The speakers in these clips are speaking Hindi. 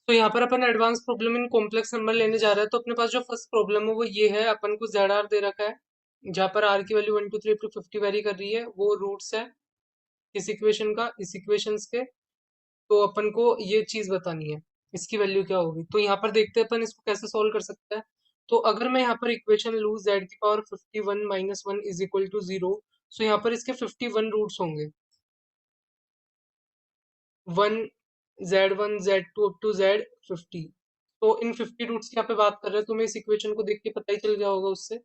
तो यहाँ पर अपन advance problem in complex number लेने जा रहे हैं। तो अपने पास जो फर्स्ट प्रॉब्लम है वो ये है, अपन को जेड आर दे रखा है जहाँ पर आर की वैल्यू 1 2 3 up to 50 वेरी कर रही है, वो रूट्स है इस इक्वेशन का, इस इक्वेशंस के। तो अपन को ये चीज बतानी है इसकी वैल्यू क्या होगी। तो यहाँ पर देखते हैं अपन इसको कैसे सॉल्व कर सकते हैं। तो अगर मैं यहाँ पर इक्वेशन लूँ z⁻51 - 1 = 0, सो यहाँ पर इसके 51 रूट्स होंगे, 1 z1 z2 up to z50। तो इन 50 रूट्स की यहाँ पे बात कर रहे हैं, तो मैं इस इक्वेशन को देख के पता ही चल गया होगा उससे।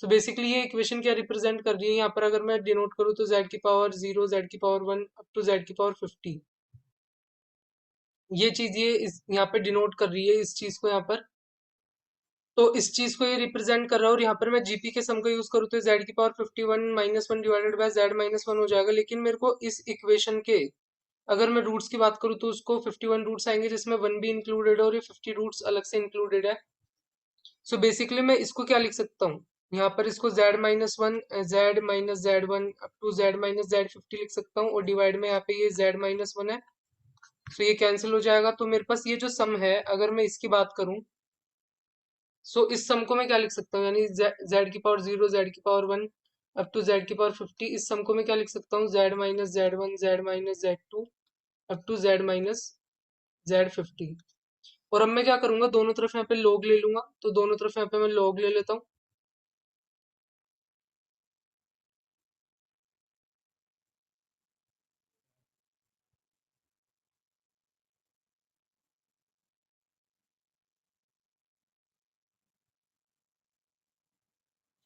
तो बेसिकली ये इक्वेशन क्या रिप्रेजेंट कर रही है, यहाँ पर अगर मैं डिनोट करूँ तो z⁻0 z⁻1 up to z⁻50, ये चीज ये इस यहाँ पे डिनोट कर रही है इस चीज को यहाँ पर। तो इस चीज को ये रिप्रेजेंट कर रहा है, और यहाँ पर मैं जीपी के सम का यूज करूँ तो z⁻51 - 1 डिवाइडेड बाय z-1 हो जाएगा। लेकिन मेरे को इस इक्वेशन के अगर मैं रूट्स की बात करूँ तो उसको 51 रूट्स आएंगे जिसमें 1 भी इंक्लूडेड है, और ये 50 रूट्स अलग से इंक्लूडेड है। सो बेसिकली मैं इसको क्या लिख सकता हूँ, यहाँ पर इसको z-1 z-z1 up to z-z50 लिख सकता हूँ, और डिवाइड में यहाँ पे ये z-1 है। सो ये कैंसिल हो जाएगा। तो मेरे पास ये जो सम है अगर मैं इसकी बात करूँ, सो इस सम को मैं क्या लिख सकता हूँ, यानी z⁻0 z⁻1 up to z⁻50, इस सम को मैं क्या लिख सकता हूँ, z-z1 z-z2 up to z-z50। और अब मैं क्या करूंगा, दोनों तरफ यहाँ पे लॉग ले लूंगा। तो दोनों तरफ यहाँ पे मैं लॉग ले लेता हूँ।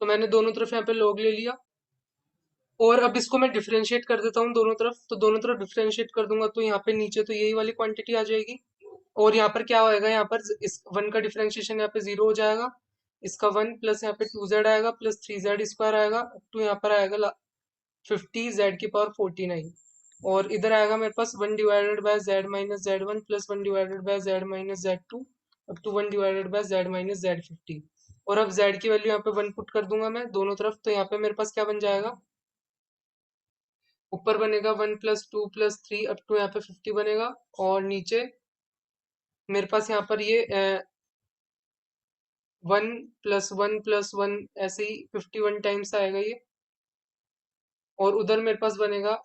तो मैंने दोनों तरफ यहाँ पे लॉग ले लिया, और अब इसको मैं डिफरेंशिएट कर देता हूँ दोनों तरफ। तो दोनों तरफ डिफरेंशिएट कर दूंगा तो यहाँ पे नीचे तो यही वाली क्वांटिटी आ जाएगी, और यहाँ पर क्या होएगा, यहाँ पर इस वन का डिफरेंशिएशन यहाँ पे 0 हो जाएगा, इसका 1 प्लस यहाँ पे 2z आएगा प्लस 3z² आएगा, टू यहाँ पर आएगा 50 z⁻49। और इधर आएगा मेरे पास 1 divided by z-z1 plus 1 divided by z-z2 up to 1 divided by z-z50। और अब z की वैल्यू यहाँ पे 1 पुट कर दूंगा मैं दोनों तरफ। तो यहाँ पे मेरे पास क्या बन जाएगा, ऊपर बनेगा 1 + 2 + 3 अप टू यहाँ पे 50 बनेगा, और नीचे मेरे पास यहाँ पर ये 1 + 1 + 1 ऐसे ही 51 टाइम्स आएगा ये। और उधर मेरे पास बनेगा,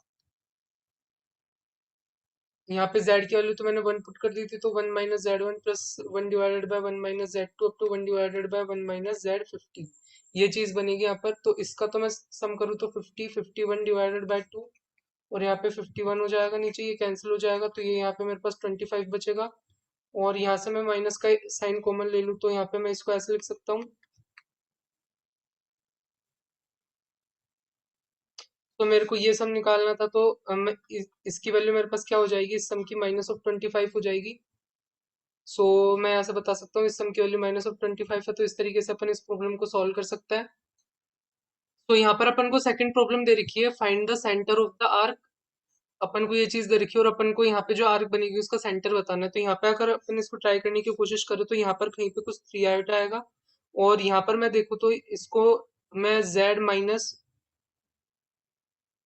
यहाँ पे z की वैल्यू तो मैंने 1 पुट कर दी थी, तो 1 - z1 plus 1 divided by 1 - z2 up to 1 divided by 1 - z50, ये चीज बनेगी यहाँ पर। तो इसका तो मैं सम करूँ तो 50 51 डिवाइडेड बाय 2, और यहाँ पे 51 हो जाएगा, नीचे ये कैंसिल हो जाएगा, तो ये यहाँ पे मेरे पास 25 बचेगा। और यहाँ से मैं माइनस का साइन कॉमन ले लूँ तो यहाँ पे मैं इसको ऐसे लिख सकता हूँ। तो मेरे को ये सम निकालना था, तो इसकी वैल्यू मेरे पास क्या हो जाएगी, इस सम की -25 हो जाएगी। सो मैं यहाँ से बता सकता हूँ इस सम की वैल्यू -25 है। तो इस तरीके से अपन इस प्रॉब्लम को सॉल्व कर सकते हैं। तो यहाँ पर अपन को सेकंड प्रॉब्लम दे रखी है, find the centre of the arc. अपन को ये चीज दे रखी है, और अपन को यहाँ पे जो आर्क बनेगी उसका सेंटर बताना है। तो यहाँ पे अगर अपन इसको ट्राई करने की कोशिश करें तो यहाँ पर कहीं पे कुछ 3 आयोटा आएगा, और यहाँ पर मैं देखूँ तो इसको मैं z माइनस,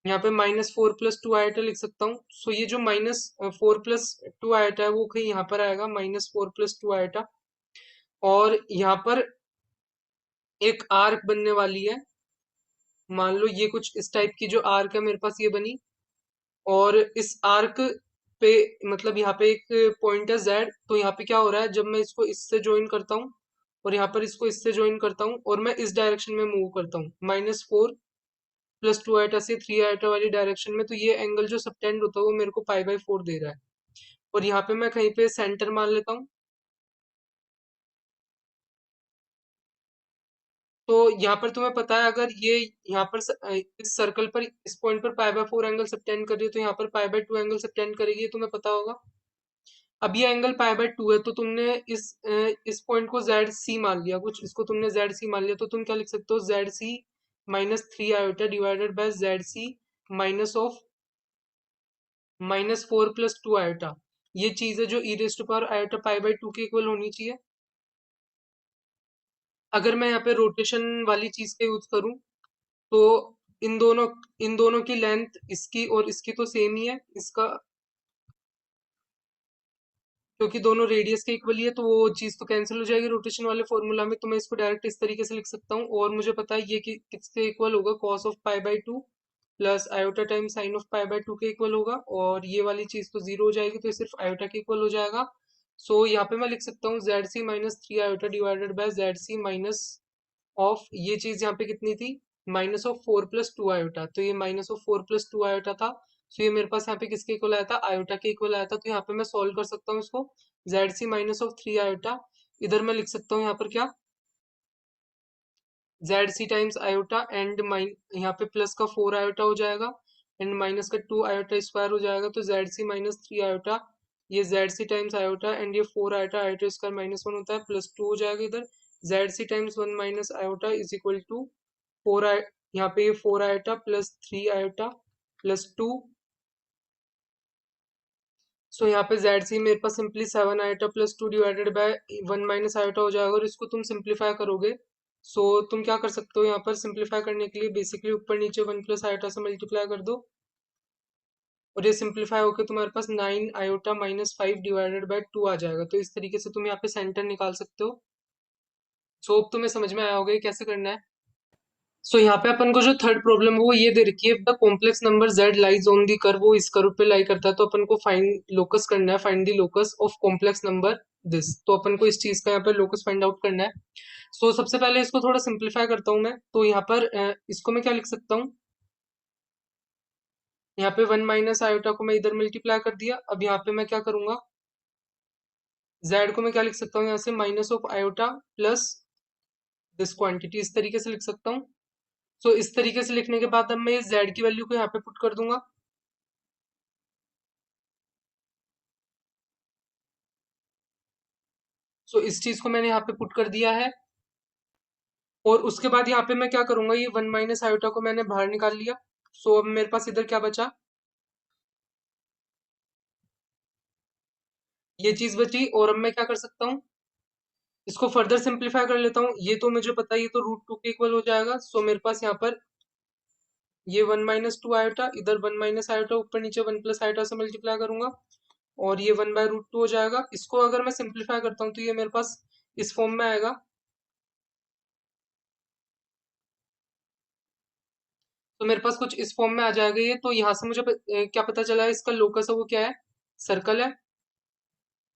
यहाँ पे -4 + 2 आयोटा लिख सकता हूँ। सो ये जो -4 + 2 आयोटा है वो कहीं यहाँ पर आएगा, -4 + 2 आयोटा। और यहाँ पर एक आर्क बनने वाली है, मान लो ये कुछ इस टाइप की जो आर्क है मेरे पास ये बनी। और इस आर्क पे मतलब यहाँ पे एक पॉइंट है z। तो यहाँ पे क्या हो रहा है, जब मैं इसको इससे ज्वाइन करता हूँ और यहाँ पर इसको इससे ज्वाइन करता हूँ और मैं इस डायरेक्शन में मूव करता हूँ -4 + 2 आइटा से 3 आइटा वाली डायरेक्शन में, तो ये एंगल जो सबटेंड होता है वो मेरे को π/4 दे रहा है। और यहाँ पे मैं कहीं पे सेंटर मान लेता हूँ। तो यहाँ पर तुम्हें पता है, अगर ये यहाँ पर इस सर्कल पर इस पॉइंट पर π/4 एंगल सबटेंड कर रही है, तो यहाँ पर π/2 एंगल सबटेंड करेगी, ये तुम्हें पता होगा। अब ये एंगल π/2 है, तो तुमने इस पॉइंट को जेड सी मान लिया, कुछ इसको तुमने जेड सी मान लिया, तो तुम क्या लिख सकते हो, z c -3 iota divided by z C minus of -4 + 2 iota. ये चीज है जो e⁻ आयोटा π/2 के इक्वल होनी चाहिए। अगर मैं यहाँ पे रोटेशन वाली चीज का यूज करूँ तो इन दोनों इन दोनों की लेंथ इसकी और इसकी तो सेम ही है, इसका क्योंकि दोनों रेडियस के इक्वल ही है तो वो चीज तो कैंसिल हो जाएगी रोटेशन वाले फॉर्मूला में, तो मैं इसको डायरेक्ट इस तरीके से लिख सकता हूँ। और मुझे पता है ये कि किसके इक्वल होगा, cos of pi by two plus iota time sine of pi by two के इक्वल होगा, और ये वाली चीज तो जीरो हो जाएगी तो ये सिर्फ आयोटा के इक्वल हो जाएगा। सो यहाँ पे मैं लिख सकता हूँ z C minus three iota divided by z C minus of, ये चीज यहाँ पे कितनी थी, minus of four plus two iota, तो ये minus of four plus two iota था। तो ये मेरे पास यहाँ पे किसके इक्वल आया था, आयोटा के इक्वल आया था। तो यहाँ पे मैं सॉल्व कर सकता हूँ इसको, Z C minus of three iota, इधर मैं लिख सकता हूँ यहाँ पर क्या, Z C times iota and minus, यहाँ पे प्लस का फोर आयोटा हो जाएगा एंड माइनस का टू आयोटा स्क्वायर हो जाएगा, तो जेड सी माइनस थ्री आयोटा, ये Z C times iota and ये four iota, iota square minus one होता है प्लस टू हो जाएगा इधर, Z C times one minus iota is equal to four I, यहाँ पे ये four iota plus three iota plus two. So यहाँ पे जेड सी मेरे पास simply seven iota plus two divided by one minus iota हो जाएगा, और इसको तुम सिंप्लीफाई करोगे। सो तुम क्या कर सकते हो यहाँ पर सिंप्लीफाई करने के लिए, बेसिकली ऊपर नीचे वन प्लस आयोटा से मल्टीप्लाई कर दो, और ये सिंप्लीफाई होकर तुम्हारे पास nine iota minus five divided by two आ जाएगा। तो इस तरीके से तुम यहाँ पे सेंटर निकाल सकते हो। सो अब तुम्हें समझ में आया होगा ये कैसे करना है। सो यहाँ पे अपन को जो थर्ड प्रॉब्लम है वो ये दे रखी है, the complex number z lies on the curve, वो इस कर्व पे लाई करता है, तो अपन को फाइंड लोकस करना है, find the locus of complex number this, तो अपन को इस चीज का यहाँ पे लोकस फाइंड आउट करना है। सो सबसे पहले इसको थोड़ा सिंप्लीफाई करता हूँ मैं, तो यहाँ पर इसको मैं क्या लिख सकता हूँ, यहाँ पे वन माइनस आयोटा को मैं इधर मल्टीप्लाई कर दिया। अब यहाँ पे मैं क्या करूंगा, z को मैं क्या लिख सकता हूँ यहाँ से, minus of iota plus this quantity, इस तरीके से लिख सकता हूँ। सो इस तरीके से लिखने के बाद अब मैं इस z की वैल्यू को यहाँ पे पुट कर दूंगा। सो इस चीज को मैंने यहाँ पे पुट कर दिया है, और उसके बाद यहाँ पे मैं क्या करूंगा, ये वन माइनस आयोटा को मैंने बाहर निकाल लिया। सो अब मेरे पास इधर क्या बचा, ये चीज बची, और अब मैं क्या कर सकता हूँ, इसको फर्दर सिंप्लीफाई कर लेता हूँ। ये तो मुझे पता है ये तो रूट टू के इक्वल हो जाएगा। सो मेरे पास यहाँ पर ये वन माइनस टू आयोटा, इधर वन माइनस आयोटा, ऊपर नीचे वन प्लस आयोटा से मल्टीप्लाई करूंगा, और ये वन बाय रूट टू हो जाएगा। इसको अगर मैं सिंप्लीफाई करता हूँ तो ये मेरे पास इस फॉर्म में आएगा। तो मेरे पास कुछ इस फॉर्म में आ जाएगा ये, तो यहाँ से मुझे क्या पता चला है, इसका लोकस है वो क्या है, सर्कल है,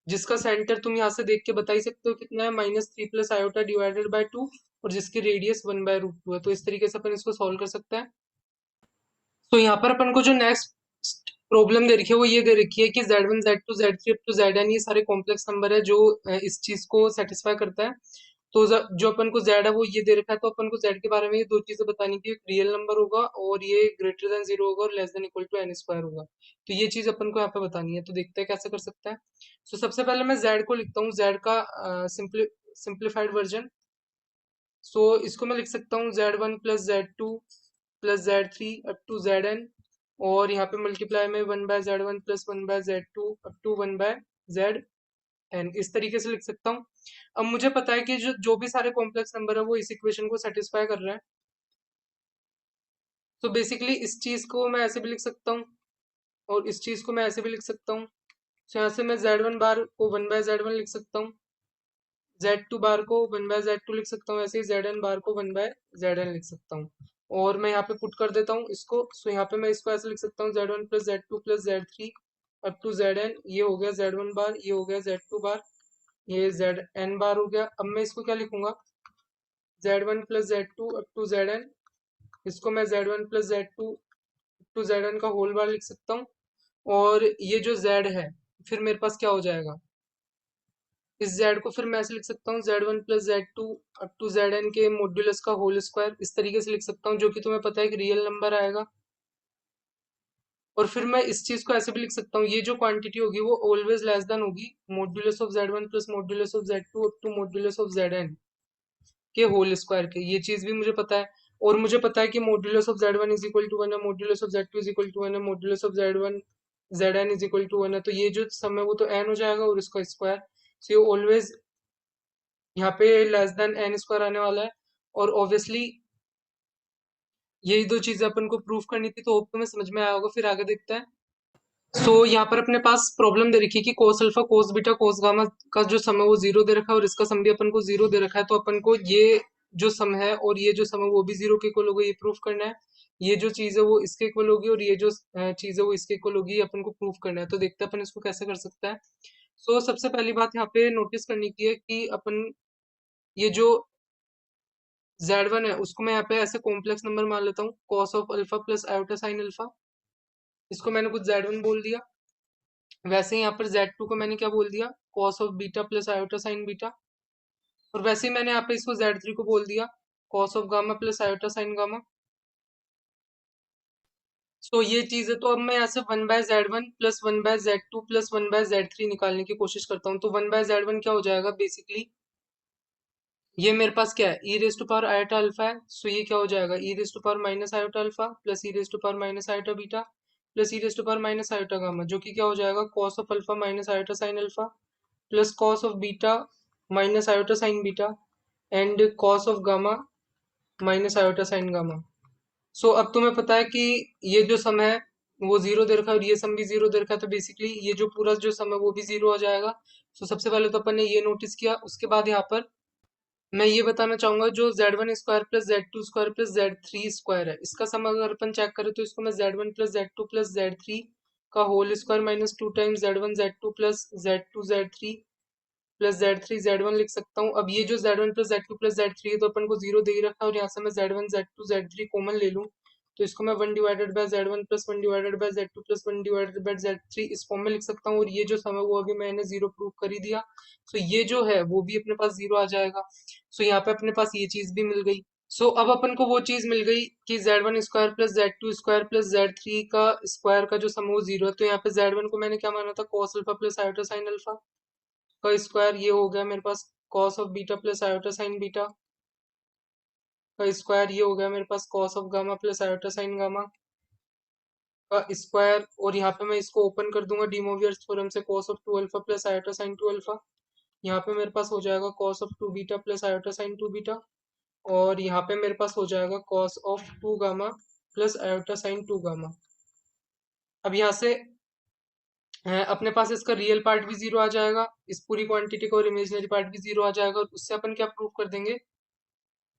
जिसका सेंटर तुम यहाँ से देख के बता ही सकते हो कितना है, minus three plus iota divided by two, और जिसकी radius one by root two है। तो इस तरीके से अपन इसको सॉल्व कर सकते हैं। तो यहाँ पर अपन को जो नेक्स्ट प्रॉब्लम दे रखी है वो ये दे रखी है कि Z1 Z2 Z3 up to Zn ये सारे कॉम्प्लेक्स नंबर है जो इस चीज को सेटिस्फाई करता है। तो जो अपन को Z है वो ये दे रखा है, तो अपन को Z के बारे में ये दो चीजें बतानी कि एक रियल नंबर होगा और ये ग्रेटर देन जीरो होगा और less than equal to n square होगा। तो ये चीज अपन को यहाँ पे बतानी है, तो देखते हैं कैसे कर सकते हैं। तो सबसे पहले मैं Z को लिखता हूँ, Z का सिंप्लीफाइड वर्जन। सो इसको मैं लिख सकता हूँ Z1 plus Z2 plus Z3 up to Zn, और यहाँ पे मल्टीप्लाई में one by Z1 plus one by Z2 up to one by Zn, इस तरीके से लिख सकता हूँ। अब मुझे पता है कि जो जो भी सारे कॉम्प्लेक्स नंबर है वो इस इक्वेशन को सेटिस्फाई कर रहे हैं। तो बेसिकली इस चीज को मैं ऐसे भी लिख सकता हूँ, और इस चीज को मैं ऐसे भी लिख सकता हूँ। तो यहाँ से मैं Z1 बार को वन बाय Z1 लिख सकता हूँ, Z2 बार को वन बाय Z2 लिख सकता हूँ, ऐसे ही Zn बार को वन बाय Zn लिख सकता हूँ। और मैं यहाँ पे पुट कर देता हूँ इसको। सो यहाँ पे मैं इसको ऐसे लिख सकता हूँ Z1 plus Z2 plus Z3 up to Zn, ये हो गया Z1 बार, ये हो गया Z2 बार, ये Zn बार हो गया। अब मैं इसको क्या लिखूंगा, Z1 plus Z2 up to Zn, इसको मैं Z1 plus Z2 to Zn का होल बार लिख सकता हूँ। और ये जो Z है फिर मेरे पास क्या हो जाएगा, इस Z को फिर मैं ऐसे लिख सकता हूँ Z1 plus Z2 up to Zn के मॉड्यूलस का होल स्क्वायर, इस तरीके से लिख सकता हूँ, जो कि तुम्हें पता है कि रियल नंबर आएगा। और फिर मैं इस चीज को ऐसे भी लिख सकता हूँ, ये जो क्वांटिटी होगी वो ऑलवेज लेस देन होगी modulus of Z1 plus modulus of Z2 up to modulus of Zn के होल स्क्वायर के, ये चीज भी मुझे पता है। और मुझे पता है कि modulus of Z1 is equal to one है, modulus of Z2 is equal to one है, modulus of Z1 Zn is equal to one है, तो ये जो सम है वो तो n हो जाएगा और इसका स्क्वायर। सो ये ऑलवेज यहाँ पे लेस देन एन स्क्वायर आने वाला है। और ऑब्वियसली यही दो चीजें अपन को प्रूफ करनी थी, तो होप तुम्हें समझ में आया होगा। फिर आगे देखते हैं। सो यहाँ पर अपने पास प्रॉब्लम दे रखी है कि cos alpha cos beta cos gamma का जो सम है वो जीरो दे रखा है और इसका सम भी अपन को जीरो दे रखा है। तो अपन को ये जो सम है और ये जो सम है वो भी जीरो के इक्वल होगा, ये प्रूफ करना है। ये जो चीज है वो इसके इक्वल होगी और ये जो चीज है वो इसके इक्वल होगी, ये अपन को प्रूफ करना है। तो देखते हैं अपन इसको कैसे कर सकते हैं। सो सबसे पहली बात यहाँ पे नोटिस करने की है कि अपन ये जो z1 है उसको मैं यहाँ पे ऐसे कॉम्प्लेक्स नंबर मान लेता हूँ, cos of alpha plus iota sine alpha. इसको मैंने कुछ z1 बोल दिया। वैसे ही यहाँ पर z2 को मैंने क्या बोल दिया, cos of beta plus iota sine beta. और वैसे ही मैंने यहाँ पे इसको z3 को बोल दिया, cos of gamma plus iota sine gamma. So ये चीज है। तो अब मैं यहाँ से one by z1 plus one by z2 plus one by z3 निकालने की कोशिश करता हूँ। तो वन बाय z1 क्या हो जाएगा, बेसिकली ये मेरे पास क्या है, e raise to power iota alpha है। सो ये क्या हो जाएगा, e raise to power minus iota alpha plus e raise to power minus iota beta plus e raise to power minus iota gamma, जो कि क्या हो जाएगा, cos of alpha minus iota sine alpha plus cos of beta minus iota sine beta and cos of gamma minus iota sine gamma. So अब तुम्हें पता है कि ये जो सम है वो जीरो दे रखा है और ये सम भी जीरो दे रखा है। तो बेसिकली ये जो पूरा जो सम है वो भी जीरो हो जाएगा। सो सबसे पहले तो अपन ने ये नोटिस किया। उसके बाद यहाँ पर मैं ये बताना चाहूंगा, जो z1 square plus z2 square plus z3 square है, इसका सम अगर अपन चेक करें तो इसको मैं z1 plus z2 plus z3 का whole square minus two times z1 z2 plus z2 z3 plus z3 z1 लिख सकता हूँ। अब ये जो z1 plus z2 plus z3 है तो अपन को जीरो दे ही रखा है और यहाँ से मैं z1 z2 z3 कॉमन ले लूँ तो इसको मैं one divided by z1 plus one divided by z2 plus one divided by z3 इस फॉर्म में लिख सकता हूँ। और ये जो सम है वो अभी मैंने जीरो प्रूव कर ही दिया। सो ये जो है वो भी अपने पास जीरो आ जाएगा। सो यहाँ पे अपने पास ये चीज भी मिल गई। सो अब अपन को वो चीज मिल गई कि z1 square plus z2 square plus z3 का स्क्वायर का जो सम है वो जीरो है। तो यहाँ पे z1 को मैंने क्या माना था, cos alpha plus iota sine alpha का स्क्वायर, ये हो गया मेरे पास cos of beta plus iota sine beta का स्क्वायर, ये हो गया मेरे पास cos of gamma plus iota sine gamma का स्क्वायर। और यहाँ पे मैं इसको ओपन कर दूंगा डीमोवियर्स थ्योरम से, cos of two alpha plus iota sine two alpha. यहाँ पे मेरे पास हो जाएगा cos of two beta plus iota sine two beta. और यहाँ पे मेरे पास हो जाएगा cos of two gamma plus iota sine two gamma. अब यहाँ से अपने पास इसका रियल पार्ट भी जीरो आ जाएगा, इस पूरी क्वांटिटी का, और इमेजिनरी पार्ट भी जीरो आ जाएगा। और उससे अपन क्या प्रूव कर देंगे,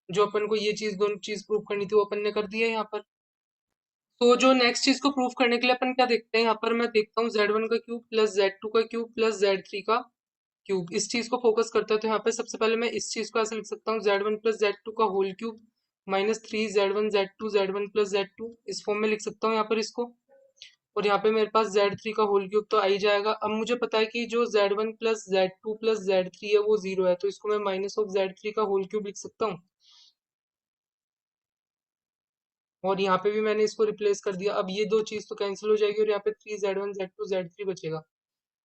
जो अपन को ये चीज दोनों चीज प्रूव करनी थी वो अपन ने कर दिया है यहाँ पर। तो जो नेक्स्ट चीज को प्रूव करने के लिए अपन क्या देखते हैं, यहाँ पर मैं देखता हूँ z1 का क्यूब प्लस z2 का क्यूब प्लस z3 का क्यूब, इस चीज को फोकस करता है। तो यहाँ पे सबसे पहले मैं इस चीज को ऐसे लिख सकता हूँ, z1 प्लस z2 का whole cube minus three z1 z2 z1 plus z2, इस फॉर्म में लिख सकता हूँ यहाँ पर इसको। और यहाँ पे मेरे पास z3 का होल क्यूब तो आ ही जाएगा। अब मुझे पता है कि जो z1 plus z2 plus z3 है वो जीरो है, तो इसको मैं माइनस ऑफ z3 का होल क्यूब लिख सकता हूँ। और यहाँ पे भी मैंने इसको रिप्लेस कर दिया। अब ये दो चीज तो कैंसिल हो जाएगी और यहाँ पे थ्री z1 z2 z3 बचेगा।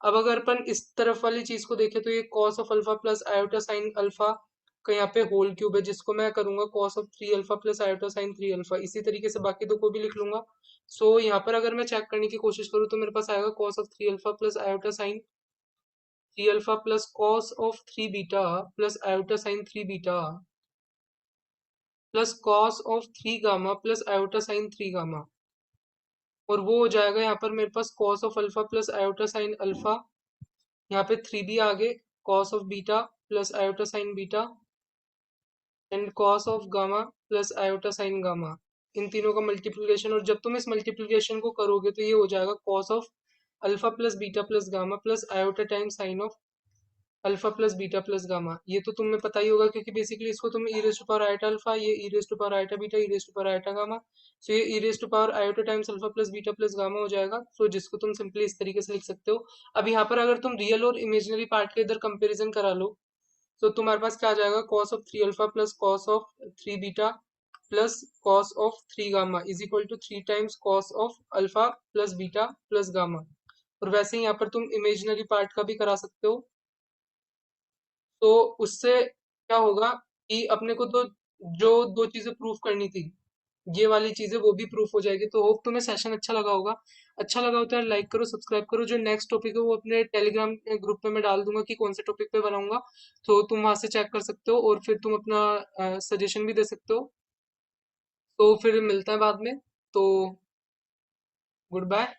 अब अगर अपन इस तरफ वाली चीज को देखें तो ये cos of alpha plus iota sine alpha का यहाँ पे होल क्यूब है, जिसको मैं करूंगा cos of three alpha plus iota sine three alpha. इसी तरीके से बाकी दो को भी लिख लूंगा। सो यहाँ पर अगर मैं चेक करने की कोशिश करूँ तो मेरे पास आएगा cos of three alpha plus iota sine three alpha plus cos of three beta plus iota sine three beta plus cos of three gamma plus iota sine three gamma. और वो हो जाएगा यहाँ पर मेरे पास cos of alpha plus iota sine alpha, यहाँ पे थ्री भी आगे, cos of beta plus iota sine beta and cos of gamma plus iota sine gamma, इन तीनों का मल्टीप्लिकेशन। और जब तुम इस मल्टीप्लिकेशन को करोगे तो ये हो जाएगा cos of alpha plus beta plus gamma plus iota time sine of alpha plus beta plus gamma. ये तो तुम्हें पता ही होगा क्योंकि बेसिकली इसको तुम e raise to power iota alpha, ये e raise to power iota beta, e raise to power iota gamma. So ये e raise to power iota times alpha plus beta plus gamma हो जाएगा। सो जिसको तुम सिंपली इस तरीके से लिख सकते हो। अब यहाँ पर अगर तुम रियल और इमेजिनरी पार्ट के इधर कंपेरिजन करा लो तो तुम्हारे पास क्या आ जाएगा, cos of three alpha plus cos of three beta plus cos of three gamma is equal to three times cos of alpha plus beta plus gamma. और वैसे ही यहाँ पर तुम इमेजिनरी पार्ट का भी करा सकते हो। तो उससे क्या होगा कि अपने को तो जो दो चीजें प्रूफ करनी थी, ये वाली चीजें वो भी प्रूफ हो जाएगी। तो होप तुम्हें सेशन अच्छा लगा होगा। अच्छा लगा हो तो यार लाइक करो, सब्सक्राइब करो। जो नेक्स्ट टॉपिक है वो अपने टेलीग्राम ग्रुप में मैं डाल दूंगा कि कौन से टॉपिक पे बनाऊंगा, तो तुम वहां से चेक कर सकते हो और फिर तुम अपना सजेशन भी दे सकते हो। तो फिर मिलते हैं बाद में। तो गुड बाय।